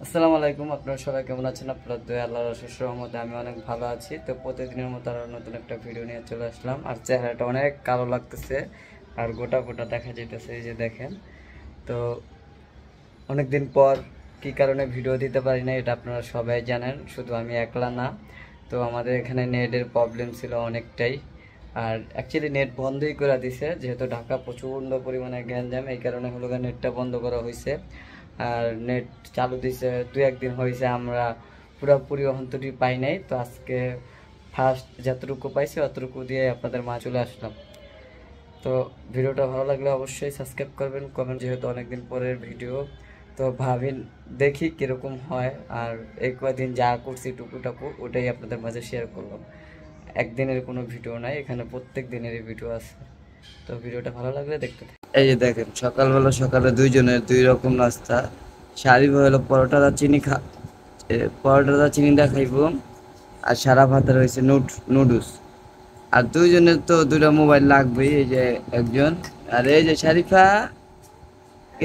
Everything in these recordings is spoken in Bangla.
আসসালামু আলাইকুম, আপনারা সবাই কেমন আছেন? আপনার দয়া আল্লাহর অশেষ রহমতে আমি অনেক ভালো আছি। তো প্রতিদিনের মতো আরও নতুন একটা ভিডিও নিয়ে চলে আসলাম। আর চেহারাটা অনেক কালো লাগতেছে আর গোটা গোটা দেখা যাইতেছে, এই যে দেখেন। তো অনেক দিন পর কি কারণে ভিডিও দিতে পারি না এটা আপনারা সবাই জানেন, শুধু আমি একলা না। তো আমাদের এখানে নেটের প্রবলেম ছিল অনেকটাই। আর অ্যাকচুয়ালি নেট বন্ধই করে দিছে, যেহেতু ঢাকা প্রচণ্ড পরিমাণে গ্যাঞ্জাম, এই কারণে হলো নেটটা বন্ধ করা হয়েছে। আর নেট চালু দিছে দু একদিন হয়েছে, আমরা পুরোপুরি অন্তটি পাই নাই। তো আজকে ফার্স্ট যতটুকু পাইছি অতটুকু দিয়ে আপনাদের মা চলে আসলাম। তো ভিডিওটা ভালো লাগলে অবশ্যই সাবস্ক্রাইব করবেন, কমেন্ট, যেহেতু অনেকদিন পরের ভিডিও। তো ভাবিন দেখি কীরকম হয়। আর এই কয়দিন যা করছি টুকুটাকু ওটাই আপনাদের মাঝে শেয়ার করলাম। একদিনের কোনো ভিডিও নাই, এখানে প্রত্যেক দিনেরই ভিডিও আছে। তো ভিডিওটা ভালো লাগলে দেখতে থাকুন। এই যে দেখেন, সকালবেলা সকালে দুইজনের দুই রকম নাস্তা। শাড়ি হলো পরোটা চিনি পরোটা চিনি দা খাইব। আর সারা ভাতে রয়েছে নুডলস। আর দুইজনের তো দুটা মোবাইল লাগবেই। এই যে একজন, আর এই যে শারিফা,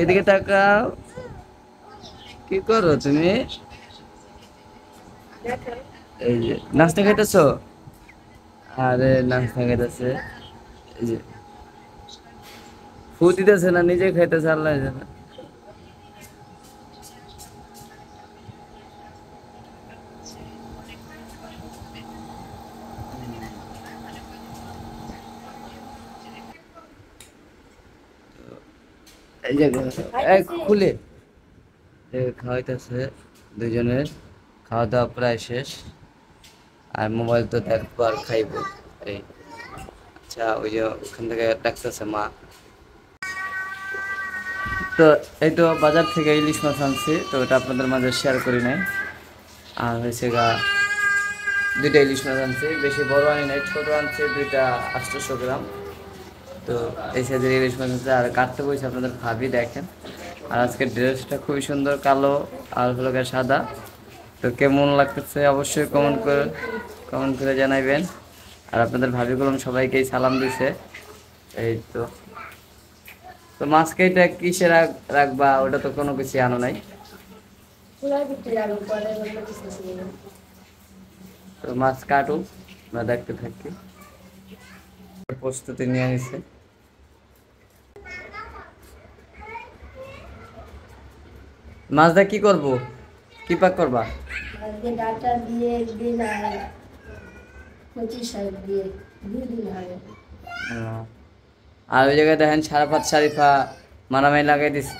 এদিকে তাকাও। কি করো তুমি? এই যে নাস্তা খাইতেছো? আরে নাস্তা খাইতেছে। এই যে ফু দিতেছে না, নিজে খাইতেছে, আল্লাহ জানে। এই যে খুলে খাওয়াইতেছে। দুজনের খাওয়া দাওয়া প্রায় শেষ। আর মোবাইল তো দেখবো আর খাইবো। এই আচ্ছা, ওই যে ওখান থেকে ডাকতেছে মা। তো এই তো বাজার থেকে ইলিশ মাছ আনছি, তো ওটা আপনাদের মাঝে শেয়ার করি নাই। আর হয়েছে গা, দুইটা ইলিশ মাছ আনছি, বেশি বড় আনি নাই, ছোটো আনছি দুইটা, 800 গ্রাম। তো এই সাইজের ইলিশ মাছ আছে। আর কাটতে বসে আপনাদের ভাবি দেখেন। আর আজকের ড্রেসটা খুবই সুন্দর, কালো আর হলো গিয়ে সাদা। তো কেমন লাগতেছে অবশ্যই কমেন্ট করে জানাইবেন। আর আপনাদের ভাবিগুলো সবাইকেই সালাম দিছে। এই তো তো মাছ কেটে কিসে রাখবা, ওটা তো কোনো কিছু আনো নাই। তো মাছ কাটুক, আমরা দেখতে থাকি। প্রস্তুতি নিয়ে নিছে। মাছটা কি করব, কি পাক করবা? ডাটা দিয়ে একদিন আর কচি শাক দিয়ে 2 দিন হবে। আর ওই জায়গায় দেখেন সারাফাত শারিফা মারামারি লাগাই দিছে।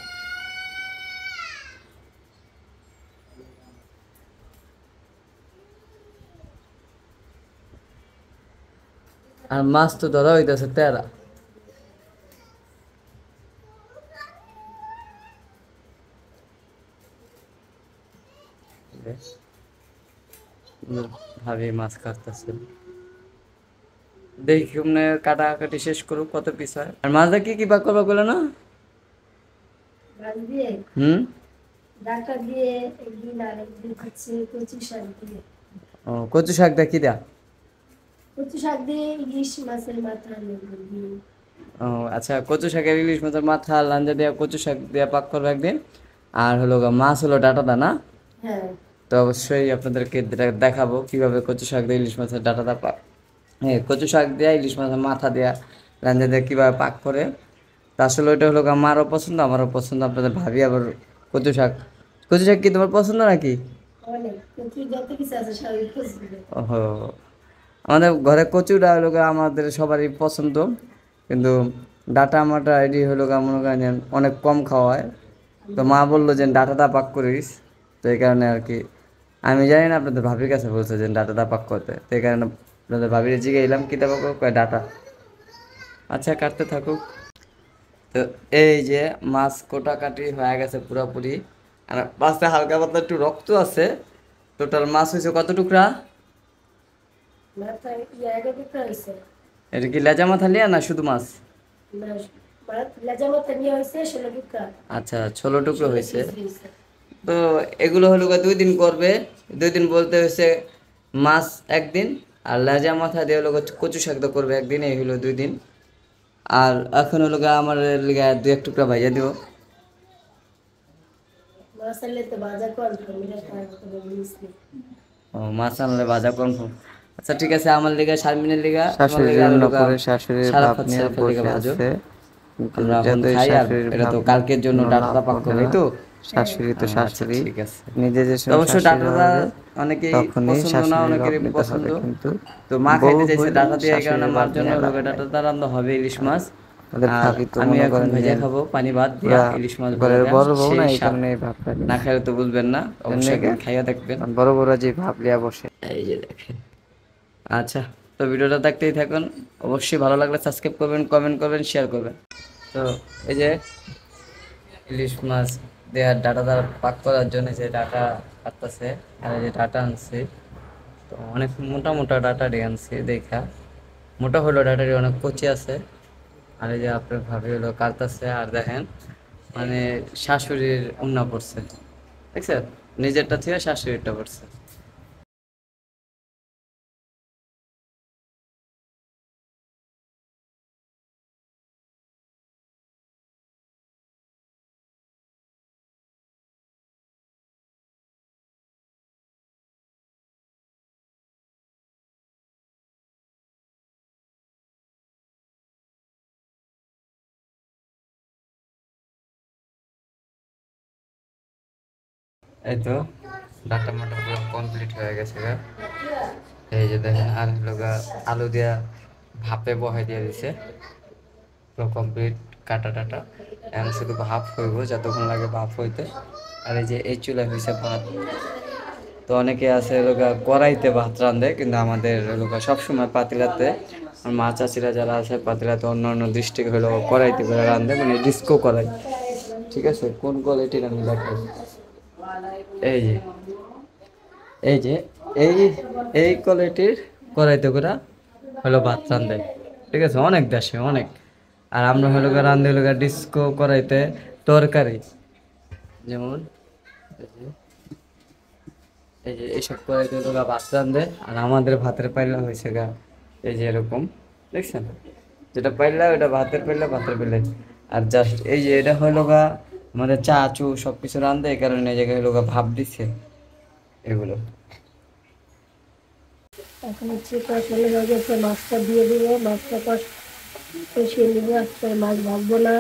আর মাছ তো ধরা হইতেছে তেরা। ভাবি মাছ কাটতেছে, দেখি কেমনে কাটাকাটি শেষ করুক, কত পিস হয়। আর মাছটা কি কি পাক করবা বলে না? মাছ দিয়ে হুম। ডাটা দিয়ে একদিন আর একদিন হচ্ছে কচি শাক দিয়ে। ও, কচু শাকটা কি দা? কচি শাক দিয়ে ইলিশ মাছের মাথা দিয়ে। ও আচ্ছা, কচু শাকের ইলিশ মাছের মাথা লাঞ্জা দিয়া কচু শাক দিয়া পাক করবো একদিন। আর হলো মাছ হলো ডাটাটা না? হ্যাঁ, তো অবশ্যই আপনাদেরকে দেখাবো কিভাবে কচু শাক দিয়ে ইলিশ মাছের ডাটাটা পাক, হ্যাঁ কচু শাক দেয়া ইলিশ মাছের মাথা দেয়া রান্না দিয়ে কীভাবে পাক করে। তা আসলে ওইটা হলো আমারও পছন্দ, আমারও পছন্দ। আপনাদের ভাবি আবার কচু শাক কি তোমার পছন্দ নাকি? অনেক কচি যত কিছু আছে সবই পছন্দ। ওহো, আমাদের ঘরে কচুটা হলো আমাদের সবারই পছন্দ, কিন্তু ডাটা মাটা এটি হলো মনে করেন অনেক কম খাওয়া হয়। তো মা বললো যে ডাটাটা পাক করিস, তো এই কারণে আর কি। আমি জানি না, আপনাদের ভাবির কাছে বলছে যে ডাটাটা পাক করতে, তো এই কারণে আপনাদের ভাবির জিগে এলাম কী পাক কয় ডাটা। আচ্ছা, কাটতে থাকুক। তো এই যে মাছ কোটাকাটি হয়ে গেছে পুরোপুরি। আর মাছে হালকা পাতলা একটু রক্ত আছে। টোটাল মাছ হয়েছে কত টুকরা? মাথা জায়গা দিতে হয়েছে এটা কি লেজা মাথা লিয়া না শুধু মাছ? না, লেজা মাথা নিয়ে হয়েছে 16 টুকরা। আচ্ছা, 16 টুকরো 16 হয়েছে। পিস হয়েছে। তো এগুলো হলো 2 দিন করবে। 2 দিন বলতে হয়েছে মাছ একদিন, আর লেজা মাথা দিয়ে হলো কচু শাক করবে একদিন, এই হলো 2 দিন। আর এখন হলো আমার লিগা 2-1 টুকরা ভাইয়া দিব। মাছ আনলে তো ভাজা কনফার্ম, এটা খাওয়ার কোনো জিনিস নেই। ও মাছ আনলে ভাজা কনফার্ম। আচ্ছা ঠিক আছে, আমার লিগা শারমিনের লিগা তোমার শাশুড়ির লিগা আর রান্না লিগা করে শাশুড়ির সারা ভাব ফাত নিয়ে সেরাফের লিগা বসে ভাজো। আছে, কিন্তু আমরা এখন যতই খাই, আর শাশুড়ির এটা ভাব তো নিক কালকের জন্য কোনো লাভ ডাটাটা পাক হবে করো, না। এই তো। শাশুড়ি তো আচ্ছা শাশুড়ি, ঠিক আছে। নিজে যে তো সময় অবশ্য শাশুড়ি ডাটাটা হবে অনেকেই তখনই পছন্দ না, শাশুড়ির ভাব অনেকেরই নিতে পছন্দ। হবে, কিন্তু তো মা বউ খাইতে চাইছে হইলে ডাটা দিয়ে, এই কারণে শাশুড়ির মার ভাব জন্য নিয়ে লাভ লোকে নাই। ডাটাটা রান্না হবে ইলিশ মাছ। ওদের আর ভাবি তো আমি মনে এখন করেন যে ভেজা খাবো পানি ভাত দিয়া পুরা ইলিশ মাছ ঘরের ভাজাটা, বড় বউ না, সেই এই স্বাদ। কারণে এই ভাবটা না দিচ্ছে। খাইলে তো বুঝবেন না, অবশ্যই জন্যে একদিন খাইয়া দেখবেন। বড় বড় যে ভাব লিয়া বসে। এই যে দেখেন। আচ্ছা, তো ভিডিওটা দেখতেই থাকুন। অবশ্যই ভালো লাগলে সাবস্ক্রাইব করবেন, কমেন্ট করবেন, শেয়ার করবেন। তো এই যে ইলিশ মাছ দেওয়ার ডাটাটা পাক করার জন্য যে ডাটা কাটতেছে, আর এই যে ডাটা আনছি, তো অনেক মোটা মোটা ডাটারি আনছি দেখা। মোটা হলো ডাটারি, অনেক কচি আছে। আর এই যে আপনার ভাবি হলো কাটতেছে, আর দেখেন মানে শাশুড়ির উন্না পড়ছে, দেখছেন? নিজেরটা থেকে শাশুড়িরটা পড়ছে। এই তো ডাটা মাটা পুরো কমপ্লিট হয়ে গেছে গা। এই যে দেখেন, আর হলো গা আলু দিয়া ভাপে বহাই দিয়ে দিছে, পুরো কমপ্লিট কাটা টাটা। এখন শুধু ভাপ হইব, যতক্ষণ লাগে ভাপ হইতে। আর এই যে এই চুলা হয়েছে ভাত। তো অনেকে আছে লোকা কড়াইতে ভাত রান্ধে, কিন্তু আমাদের লোকা সবসময় পাতিলাতে। আর মা চাচিরা যারা আছে পাতিলাতে, অন্য অন্য ডিস্ট্রিক্ট হলো কড়াইতে করে রান্ধে, মানে ডিস্কো কড়াই। ঠিক আছে, কোন কোয়ালিটির আমি দেখাই। এই যে এই যে এই এই কোয়ালিটির কড়াইতে করে হলো ভাত রান্ধে। ঠিক আছে, অনেক দেশে অনেক। আর আমরা হলো গা রান্ধে হলো গা ডিস্কো কড়াইতে তরকারি, যেমন এই যে এই যে এইসব কড়াইতে হলো গা ভাত রান্ধে। আর আমাদের ভাতের পাইলা হয়েছে গা এই যে এরকম, দেখছেন? যেটা পাইলা ওটা ভাতের পাইলা, ভাতের পাইলা। আর জাস্ট এই যে এটা হলো গা আমাদের চা চু সব কিছু রান্ধে, এই কারণে এই জায়গায় হলো গা ভাপ দিচ্ছে এগুলো। এখন হচ্ছে কষানো হয়ে গেছে, মাছটা দিয়ে দিব, মাছটা কষিয়ে নিব। আজকে মাছ ভাজবো না।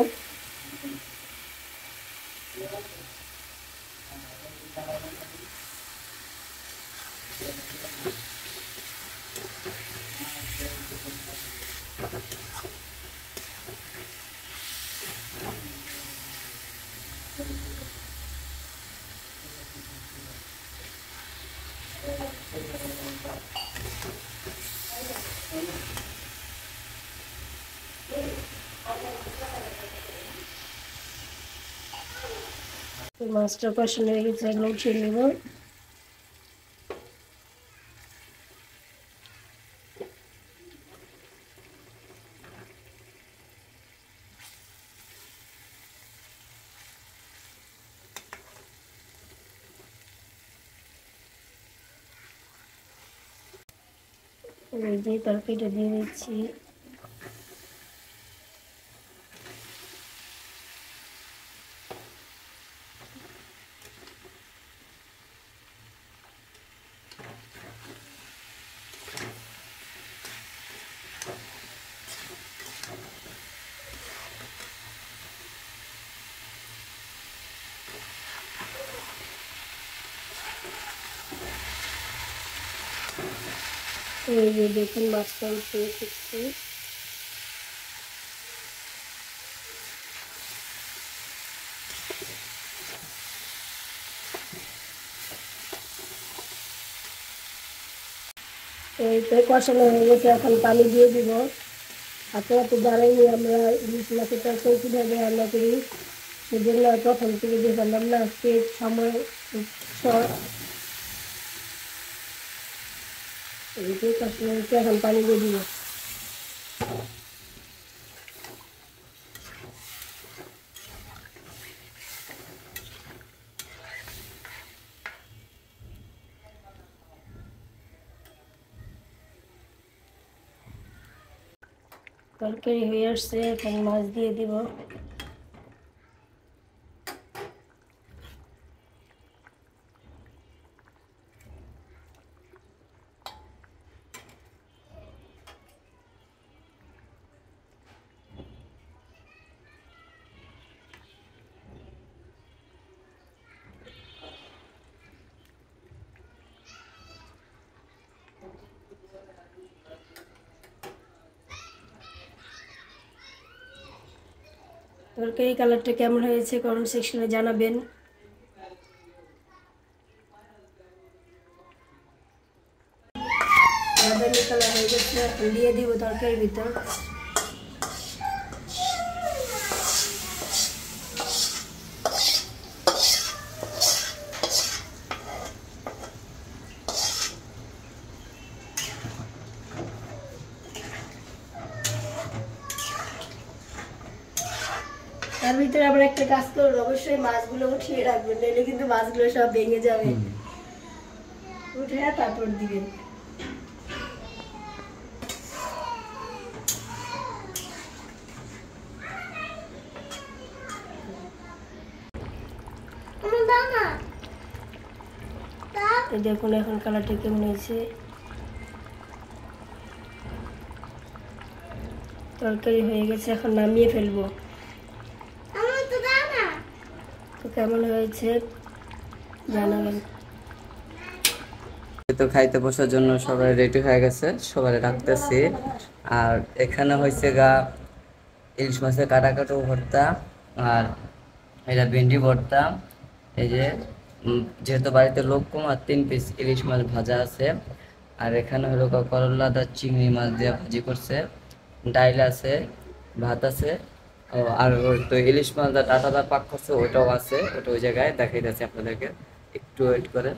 তো মাছটা কষানো হয়ে গেছে, এখন উঠিয়ে নিব। এই যে তরকারিটা দিয়ে দিচ্ছি। এই যে দেখুন মাছটা উঠিয়ে এসেছি। এই তো কষানো হয়ে গেছে, এখন পানি দিয়ে দিব। হাতে হাতে দাঁড়াইনি আমরা ইলিশ মাছের তরকারি কীভাবে রান্না করি, সেজন্য প্রথম থেকে দেখালাম না, আজকে সময় শর্ট। এই যে কষানো হয়েছে, এখন পানি দিয়ে দিব। তরকারি হয়ে আসছে, এখন মাছ দিয়ে দিব। তরকারি কালারটা কেমন হয়েছে কমেন্ট সেকশনে জানাবেন। বাদামি কালার হয়ে গেছে, এখন দিয়ে দিব তরকারির ভিতর। তার ভিতরে আবার একটা কাজ করুন, অবশ্যই মাছগুলো উঠিয়ে রাখবেন, নাহলে কিন্তু মাছগুলো সব ভেঙে যাবে। উঠে তারপর দিবেন। এই দেখুন এখন কালারটা কেমন হয়েছে। তরকারি হয়ে গেছে, এখন নামিয়ে ফেলবো। তো কেমন হয়েছে জানাবেন। তো খাইতে বসার জন্য সবাই রেডি হয়ে গেছে, সবাই রাখতেছি। আর এখানে হয়েছে গা ইলিশ মাছের কাটা কাটো ভর্তা, আর এটা ভেন্ডি ভর্তা। এই যে যেহেতু বাড়িতে লোক কম, আর 3 পিস ইলিশ মাছ ভাজা আছে। আর এখানে হলো করলা দা চিংড়ি মাছ দিয়ে ভাজি করছে, ডাইল আছে, ভাত আছে। ও আর ওই তো ইলিশ মাছ দা ডাটাদা পাক করছে, ওইটাও আছে, ওটা ওই জায়গায় দেখাই যাচ্ছে আপনাদেরকে, একটু ওয়েট করে।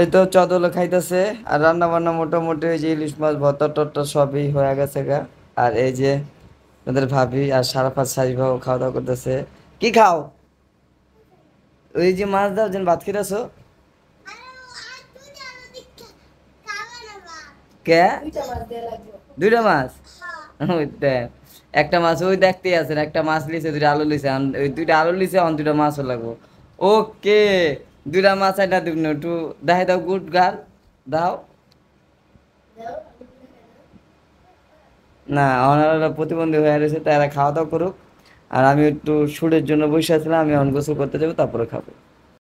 এই তো চদলে খাইতেছে, আর রান্না বান্না মোটামুটি ওই যে ইলিশ মাছ ভর্তা টর্তা সবই হয়ে গেছে গা। আর এই যে আমাদের ভাবি আর সারাফাত সারিভাও খাওয়া দাওয়া করতেছে। কি খাও? ওই যে মাছ দাও, যেন ভাত খেতেছো কে? 2টা মাছ? ওই দেখ, একটা মাছ ওই দেখতেই আছেন, একটা মাছ লিছে, 2টা আলু লিছে, ওই 2টা আলু লিছে, 2টা মাছও লাগবো। ওকে, 2টা মাছ এটা দিব না, একটু দেখাই দাও, গুড গার্ল দাও। না, ওনারা প্রতিবন্ধী হয়ে রয়েছে, তারা খাওয়া দাওয়া করুক। আর আমি একটু শুটের জন্য বসে আছিলাম, আমি এখন গোসল করতে যাবো, তারপরে খাবো।